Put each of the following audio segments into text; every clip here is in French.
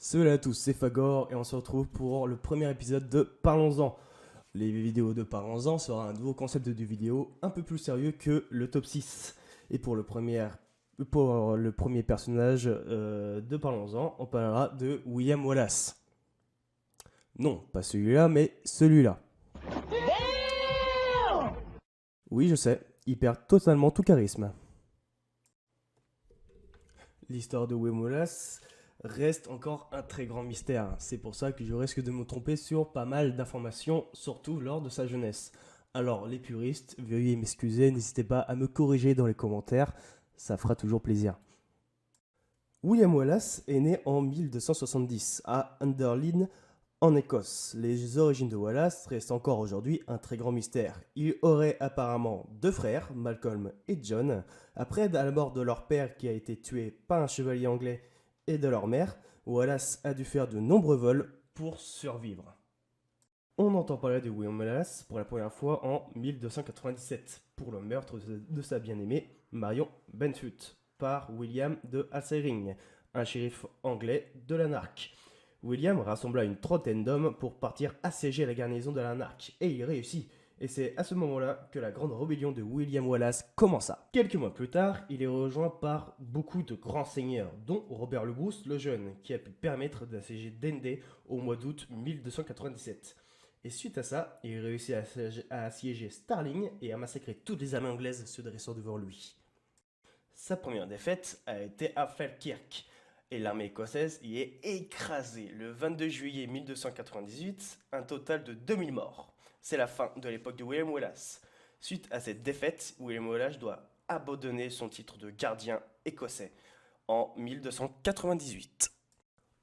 Salut à tous, c'est Fagor et on se retrouve pour le premier épisode de Parlons-en. Les vidéos de Parlons-en sera un nouveau concept de vidéo un peu plus sérieux que le top 6. Et pour le premier personnage de Parlons-en, on parlera de William Wallace. Non, pas celui-là, mais celui-là. Oui, je sais, il perd totalement tout charisme. L'histoire de William Wallace reste encore un très grand mystère. C'est pour ça que je risque de me tromper sur pas mal d'informations, surtout lors de sa jeunesse. Alors les puristes, veuillez m'excuser, n'hésitez pas à me corriger dans les commentaires, ça fera toujours plaisir. William Wallace est né en 1270 à Underlyn, en Écosse. Les origines de Wallace restent encore aujourd'hui un très grand mystère. Il aurait apparemment deux frères, Malcolm et John. Après la mort de leur père qui a été tué par un chevalier anglais et de leur mère, Wallace a dû faire de nombreux vols pour survivre. On entend parler de William Wallace pour la première fois en 1297 pour le meurtre de sa bien-aimée Marion Benfut par William de Halseyring, un shérif anglais de Lanark. William rassembla une trentaine d'hommes pour partir assiéger la garnison de Lanark, et il réussit. Et c'est à ce moment-là que la grande rébellion de William Wallace commença. Quelques mois plus tard, il est rejoint par beaucoup de grands seigneurs, dont Robert le Bruce le Jeune, qui a pu permettre d'assiéger Dundee au mois d'août 1297. Et suite à ça, il réussit à assiéger Stirling et à massacrer toutes les armées anglaises se dressant devant lui. Sa première défaite a été à Falkirk, et l'armée écossaise y est écrasée le 22 juillet 1298, un total de 2000 morts. C'est la fin de l'époque de William Wallace. Suite à cette défaite, William Wallace doit abandonner son titre de gardien écossais en 1298.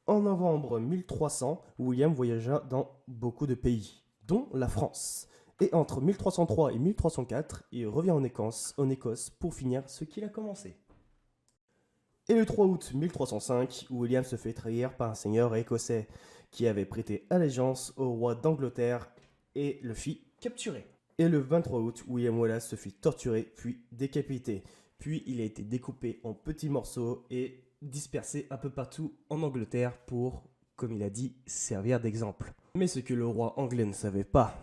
En novembre 1300, William voyagea dans beaucoup de pays, dont la France. Et entre 1303 et 1304, il revient en Écosse pour finir ce qu'il a commencé. Et le 3 août 1305, William se fait trahir par un seigneur écossais qui avait prêté allégeance au roi d'Angleterre et le fit capturer. Et le 23 août, William Wallace se fit torturer puis décapité. Puis il a été découpé en petits morceaux et dispersé un peu partout en Angleterre pour, comme il a dit, servir d'exemple. Mais ce que le roi anglais ne savait pas,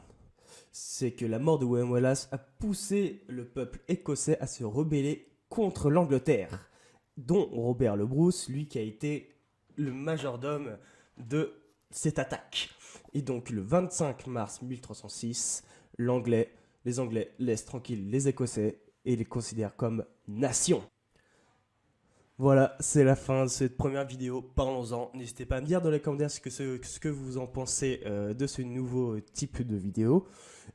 c'est que la mort de William Wallace a poussé le peuple écossais à se rebeller contre l'Angleterre, dont Robert le Bruce, lui qui a été le majordome de cette attaque. Et donc le 25 mars 1306, les Anglais laissent tranquilles les Écossais et les considèrent comme nation. Voilà, c'est la fin de cette première vidéo, parlons-en. N'hésitez pas à me dire dans les commentaires ce que vous en pensez de ce nouveau type de vidéo.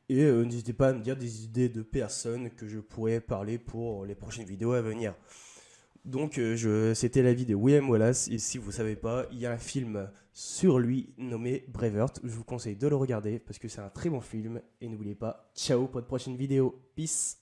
Et n'hésitez pas à me dire des idées de personnes que je pourrais parler pour les prochaines vidéos à venir. Donc c'était l'avis de William Wallace, et si vous ne savez pas, il y a un film sur lui nommé Braveheart. Je vous conseille de le regarder parce que c'est un très bon film. Et n'oubliez pas, ciao pour de prochaine vidéo. Peace.